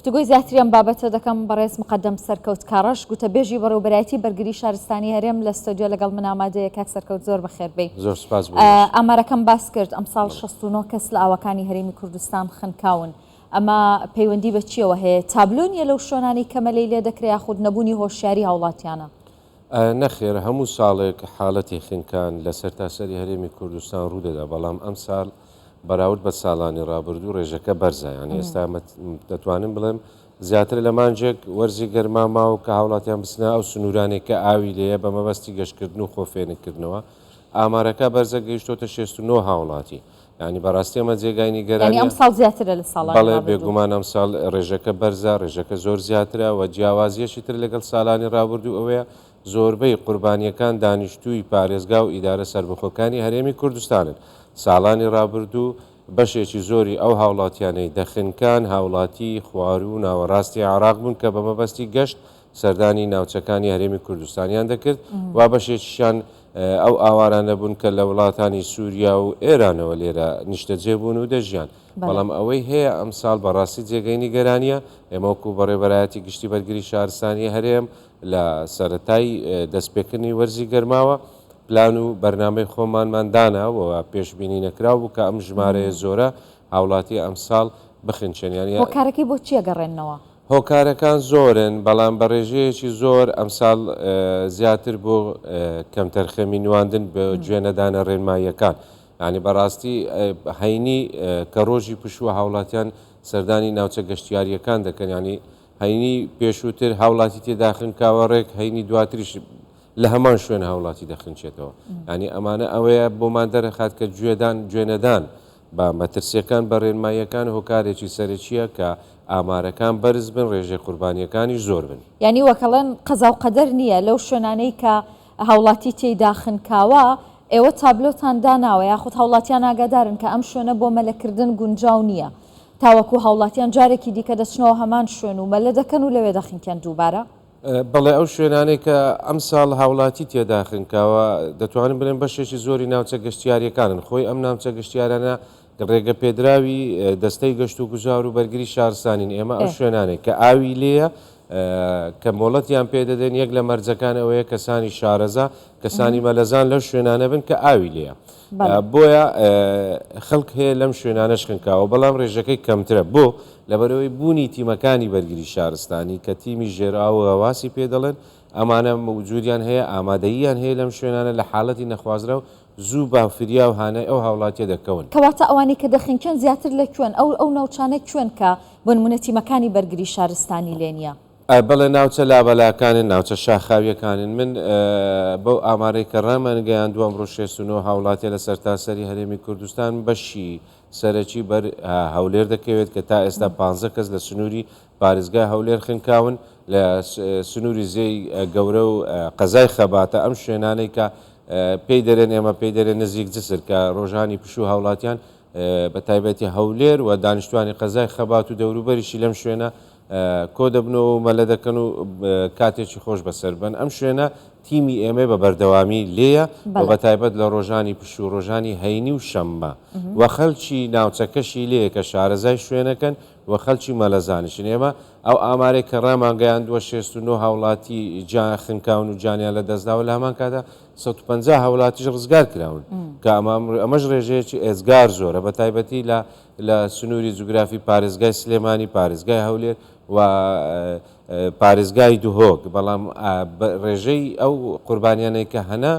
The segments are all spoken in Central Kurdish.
گفتگۆی زیاتریان بابەتە دەکەم بەڕێز مقدم سەرکەوت کاڕەش گوتەبێژی بەڕێوەبەرایەتی بەرگری شارستانی هەرێم لە ستۆدیۆ لەگەڵ من ئامادەیە. کاک سەرکەوت زۆر بەخێربێی. زۆر سپاس. ئامارەکەم باس کرد ئەمساڵ 69 کەس لە ئاوەکانی هەرێمی کوردستان خنکاون. ئەمە پەیوەندی بە چیەوە هەیە؟ تابلۆنیە لەو شوێنانی کەمەلەی لێ دەکرێت یاخود نەبوونی هۆشیاری هاوڵاتیانە؟ نەخێر هەموو ساڵێک حاڵەتی خنکان لە سەرتاسەری هەرێمی کوردستان ڕوودەدا، بەڵام ئەم ساڵ بەراورد بە ساڵانی ڕابردوو ڕێژەکە بەرزە. یانی ئێستا دەتوانم بڵێم زیاتر لە مانجێک وەرزی گەرما ماوە کە هاوڵاتیان بچنە ئەو سنوورانێک کە ئاوی لێیە بە مەبەستی گەشتکردن و خۆفێنکردنەوە. ئامارەکە بەرزە گەیشتۆتە 69 هاوڵاتی. ینی بەڕاستی ئەمە جێگای نیگەرانی ئەم ساڵ زیاترە لە ساڵ. بەڵێ بێگومان ئەم ساڵ ڕێژەکە بەرزە، ڕێژەکە زۆر زیاترە و جیاوازیەشی تر لەگەڵ ساڵانی ڕابردوو ئەوەیە زۆربەی قوربانیەکان دانیشتووی پارێزگا و ئیدارە سەربەخۆکانی هەرێمی کوردستانن. ساڵانی ڕابردوو بەشێکی زۆری ئەو هاوڵاتیانەی دەخنکان هاوڵاتی خوار و ناوەڕاستی عراق بوون کە بە مەبەستی گەشت سەردانی ناوچەکانی هەرێمی کوردستانیان دەکرد و بەشێکیشان ئەو ئاوارانە بوون کە لە وڵاتانی سووریا و ئێرانەوە لێرە نیشتەجێ بوون و دەژیان. بەڵام ئەوەی هەیە ئەم ساڵ بەڕاستی جێگەی نیگەرانیە. ئێمە وەکو بەڕێوەبەرایەتی گشتی بەرگری شارستانی هەرێم لە سەرەتای دەستپێکردنی وەرزی گەرماوە پلان و بەرنامەی خۆمانمان داناوە پێشبینی نەکراو بوو کە ئەم ژمارەیە زۆرە هاوڵاتی ئەم ساڵ بخنچێنیانی. هۆکارەکەی بۆ چیە گەڕێنەوە؟ هۆکارەکان زۆرن، بەڵام بە ڕێژەیەکی زۆر ئەم ساڵ زیاتر بۆ کەمتەرخەمی نواندن بە گوێنەدانە ڕێنماییەکان. ینی بەڕاستی هەینی کە ڕۆژی پشووە هاوڵاتیان سەردانی ناوچە گەشتیاریەکان دەکەن، ینی هەینی پێشووتر هاوڵاتی تێدا خنکاوە ڕێک، هەینی دواتریش لە هەمان شوێن هاوڵاتی دەخنچێتەوە. ینی ئەمانە ئەوەیە بۆمان دەرەخات کە گوێنەدان بە مەترسیەکان بە ڕێنماییەکان هۆکارێکی سەرەکیە کە ئامارەکان بەرز بن، ڕێژەی قوربانیەکانی زۆر بن. ینی وەکەڵەن قەزا و قەدەر نییە لەو شوێنانەی کە هاوڵاتی تێیدا خنکاوە ئێوە تابلۆتان داناوە یاخود هاوڵاتیان ئاگادارن کە ئەم شوێنە بۆ مەلەکردن گونجاو نییە، تاوەکو هاوڵاتیان جارێکی دیکە دەچنەوە هەمان شوێن و مەلە دەکەن و لەوێ دەخنکەن دووبارە؟ بەڵێ ئەو شوێنانەی کە ئەم ساڵ هاوڵاتی تێدا خنکاوە دەتوانن بڵێن بەشێکی زۆری ناوچە گەشتیاریەکانن. خۆی ئەم ناوچە گەشتیارانە ڕێگە پێدراوی دەستەی گەشت و گوزار و بەرگری شارستانین. ئێمە ئەو شوێنانێک کە ئاوی لێیە کە مۆڵەتیان پێدەدەن، یەک لە مەرجەکان ئەوەیە کەسانی شارەزا، کەسانی مەلەزان لەو شوێنانە بن کە ئاوی لێیە. بۆیە خەڵک هەیە لەم شوێنانەش خنکاوە، بەڵام ڕێژەکەی کەمترە. بۆ لەبەرەوەی بوونی تیمەکانی بەرگری شارستانی کە تیمی ژێراو و هەواسی پێدەڵێن، ئەمانە موجودیان هەیە، ئامادەییان هەیە لەم شوێنانە لە حاڵەتی نەخوازرا و زوو بافریا و هانای ئەو هاوڵاتیە دەکەون. کەواتە ئەوانی کە دەخنکەن زیاتر لە کوێن؟ ئەو ناوچانە کوێن کە بۆ نمونە تیمەکانی بەرگری شارستانی لێ نییە؟ بەڵێ ناوچە لابەلاکانن، ناوچە شاخاویەکانن. من بەو ئامارەی کە ڕامانگەیان دووەم ڕۆژ 69 هاوڵاتیە لە سەرتاسەری هەرێمی کوردستان بەشی سەرەکی بەر هەولێر دەکەوێت کە تا ئێستا 15 کەس لە سنووری پارێزگای هەولێر خنکاون، لە سنووری زێی گەورە و قەزای خەباتە ئەم شوێنانەی کە پێی دەرێن ئێمە پێی دەرێن نزیک جسر کە ڕۆژانی پشوو هاوڵاتیان بە تایبەتی هەولێر و دانیشتوانی قەزای خەبات و دەوروبەریشی لەم شوێنە کۆ دەبنەوە و مەلە دەکەن و کاتێکی خۆش بەسەر بن. ئەم شوێنە تیمی ئێمە بە بەردەوامی لێیە و بە تایبەت لە ڕۆژانی پشوو ڕۆژانی هەینی و شەممە و خەڵکی ناوچەکەشی لێیە کە شارەزای شوێنەکەن و خەڵکی مەلەزانشن. ئێمە ئەو ئامارێک کە ڕامانگەیان 69 هاوڵاتی خنکاون و جانیان لە دەستداوە لە هەمان کادا 150 هاوڵاتیش ڕزگار کراون کە ئەمەش ڕێژەیەکی ئێزگار زۆرە، بە تایبەتی لە سنووری جوگرافی پارێزگای سلێمانی، پارێزگای هەولێر و پارێزگای دوهۆک. بەڵام ڕێژەی ئەو قوربانیانەی کە هەنا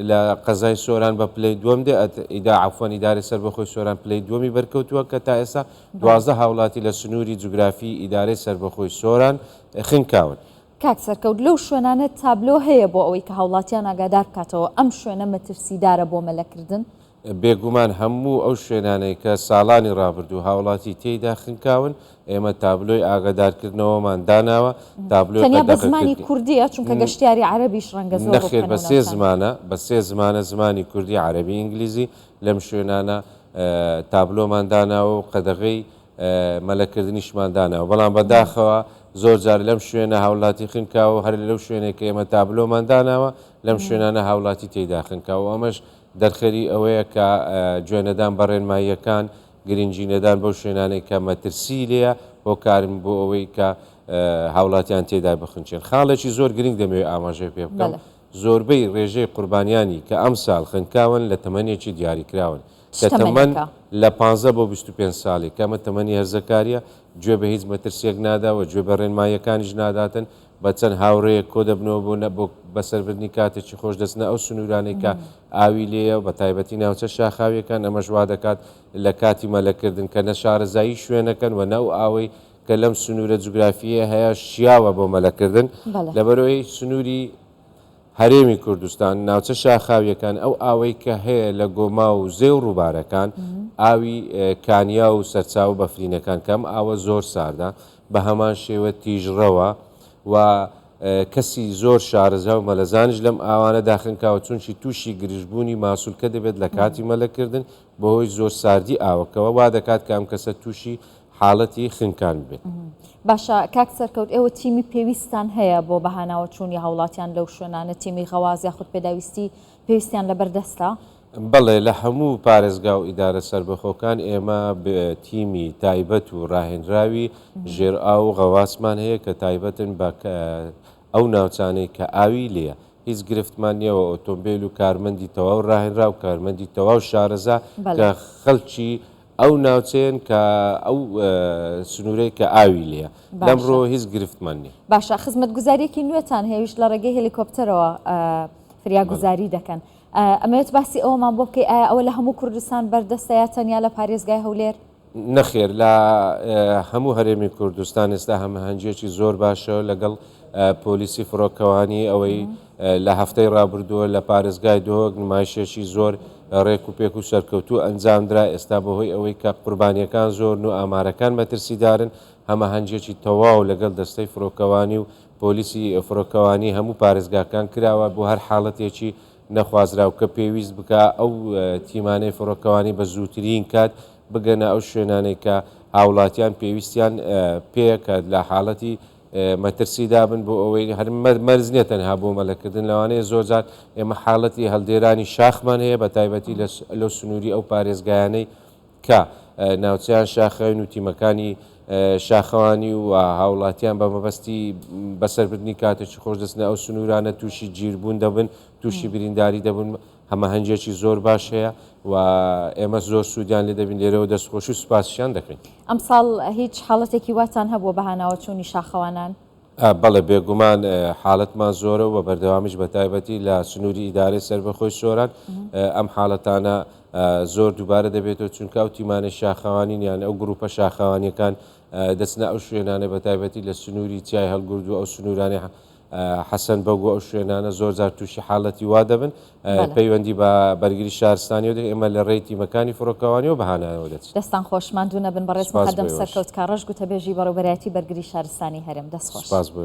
لە قەزای سۆران بە پلەی دووەم دێ ئیدا عفوان ئیدارەی سەربەخۆی سۆران پلەی دووەمی بەرکەوتووە کە تا ئێستا 12 هاوڵاتی لە سنووری جوگرافی ئیدارەی سەربەخۆی سۆران خنکاون. کاک سەرکەوت لەو شوێنانە تابلۆ هەیە بۆ ئەوەی کە هاوڵاتیان ئاگادار بکاتەوە ئەم شوێنە مەترسیدارە بۆ مەلەکردن؟ بێگومان هەموو ئەو شوێنانەی کە ساڵانی ڕابردوو هاوڵاتی تێیدا خنکاون ئێمە تابلۆی ئاگادارکردنەوەمان داناوە. تەنیا بە زمانی کوردیە چونکە گەشتیاری عەرەبیش ڕەنگە زۆر نەخێر بە سێ زمانە زمانی کوردی، عەرەبی، ئینگلیزی لەم شوێنانە تابلۆمان داناوە و قەدەغەی مەلەکردنیشمان داناوە. بەڵام بەداخەوە زۆر جار لەم شوێنە هاوڵاتی خنکاوە هەر لەو شوێنێک کە ئێمە تابلۆمان داناوە لەم شوێنانە هاوڵاتی تێیدا خنکاوە. ئەمەش دەرخەری ئەوەیە کە گوێنەدان بە ڕێنماییەکان گرنگجینەدان بەو شوێنانەی کە مەترسی لێیە و هۆکارن بۆ ئەوەی کە هاوڵاتیان تێدا بخنچێن. خاڵێکی زۆر گرنگ دەمەوێت ئاماژەی پێ بکەم. زۆربەی ڕێژەی قوربانیانی کە ئەم ساڵ خنکاون لە تەمەنێکی دیاریکراون کە تەمەن لە 15 بۆ 25 ساڵی کەمە تەمەنی هەرزەکاریە گوێ بە هیچ مەترسیەک ناداوە گوێ بە ڕێنماییەکانیش ناداتن بە چەند هاوڕەیەک کۆ دەبنەوە بۆ بەسەربردنی کاتێکی خۆش دەستنە ئەو سنوورانەی کە ئاوی لێە بە تایبەتی ناوچە شاخاویەکان ئەمە ژوا دەکات لە کاتی مەلەکردن کە نە شارەزایی شوێنەکەن و نەو ئاوەی کە لەم سنوورە جوگرافیە هەیە شیاوە بۆ مەلەکردن لەبەرەوەی سنووری هەرێمی کوردستان ناوچە شاخاویەکان ئەو ئاوەی کە هەیە لە گۆما و زێ و ڕووبارەکان ئاوی کانیا و سەرچاو بەفرینەکان کەم ئاوە زۆر ساردا بە هەمان شێوە تیژڕەوە و کەسی زۆر شارەزا و مەلەزانش لەم ئاوانە داخنکاوە چونکی تووشی گرژبوونی ماسوولکە دەبێت لە کاتی مەلەکردن بەهۆی زۆر ساردی ئاوەکەوە وا دەکات کە ئەم کەسە تووشی حاڵەتی خنکان بێت. باشە کاک سەرکەوت ئێوە تیمی پێویستان هەیە بۆ بەهاناوە چوونی هاوڵاتیان لەو شوێنانە تیمی غەواز یاخود پێداویستی پێویستیان لەبەردەستە؟ بەڵێ لە هەموو پارێزگا و ئیدارە سربەخۆکان ئێمە تیمی تایبەت و ڕاهێنراوی ژێرئا و غەواسمان هەیە کە تایبەتن بە ئەو ناوچانەی کە ئاوی لێە هیچ گرفتمان نییەوە ئۆتۆمبیل و کارمەندی تەواو ڕاهێنرا و کارمەندی تەواو شارەزا کە خەڵکی ئەو ناوچێن کە ئەو سنوورەی کە ئاوی لێە لەمڕۆ هیچ گرفتمان نیە. باشە خزمەت گوزاریەکی نوێتان هێویش لە ڕێگەی هێلیکۆپتەرەوە فریاگوزاری دەکەن. ئەمەوێت باسی ئەوەمان بۆ بکەی ئایا ئەوە لە هەموو کوردستان بەردەستە یا تەنیا لە پارێزگای هەولێر؟ نەخێر لە هەموو هەرێمی کوردستان ئێستا هەمەهەنگێکی زۆر باشە لەگەڵ پۆلیسی فڕۆکەوانی ئەوەی لە هەفتەی ڕابردووە لە پارێزگای دۆک نمایشێکی زۆر ڕێک و پێک و سەرکەوتوو ئەنجامدرا ئێستا بەهۆی ئەوەی کە قوربانیەکان زۆر و ئامارەکان مەترسیدارن هەمەهەنگێکی تەواو لەگەڵ دەستەی فڕۆکەوانی و پۆلیسی فڕۆکەوانی هەموو پارێزگاکان کراوە بۆ هەر حاڵەتێکی نەخوازراو کە پێویست بکە ئەو تیمانەی فڕۆکەوانی بە زووترین کات بگەنە ئەو شوێنانەی کە هاوڵاتیان پێویستیان پێکە لە حاڵەتی مەترسیدا بن بۆ ئەوەی هەر مەرز نیە تەنها بۆ مەلەکردن لەوانەیە زۆرجار ئێمە حاڵەتی هەڵدێرانی شاخمان هەیە بە تایبەتی لە سنووری ئەو پارێزگایانەی کە ناوچیان شاخەوین و تیمەکانی شاخەوانی و هاوڵاتیان بە مەبەستی بەسەربردنی کاتێکی خۆش دەستنە ئەو سنوورانە تووشی گیربوون دەبن تووشی برینداری دەبن هەمەهەنگێکی زۆر باش هەیە و ئێمە زۆر سوودیان لێ دەبین لێرەوە دەستخۆشی و سوپاسیان دەکەین. ئەم ساڵ هیچ حاڵەتێکی واتان هەبووە بەهاناوە چوونی شاخەوانان؟ بەڵێ بێگومان حاڵەتمان زۆرە و بە بەردەوامیش بە تایبەتی لە سنووری ئیدارەی سەربەخۆی سۆران ئەم حاڵەتانە زۆر دووبارە دەبێتەوە چونکە ئەو تیمانە شاخەوانین یان ئەو گروپە شاخەوانیەکان دەچنە ئەو شوێنانە بە تایبەتی لە سنووری چیای هەڵگورد و ئەو سنوورانی حەسەن بەگو ئەو شوێنانە زۆر جار تووشی حاڵەتی وا دەبن پەیوەندی بە بەرگری شارستانی و ئێمە لە ڕێی تیمەکانی فڕۆکەوانی و بەهانایەوە دەچین. دەستان خۆشمان دوو نەبن بەڕێز مقدەم سەرکەوت کاڕژ گوتەبێژی بەڕێوەبەرایەتی بەرگری شارستانی هەرێم دەستخۆش. سپاس بۆ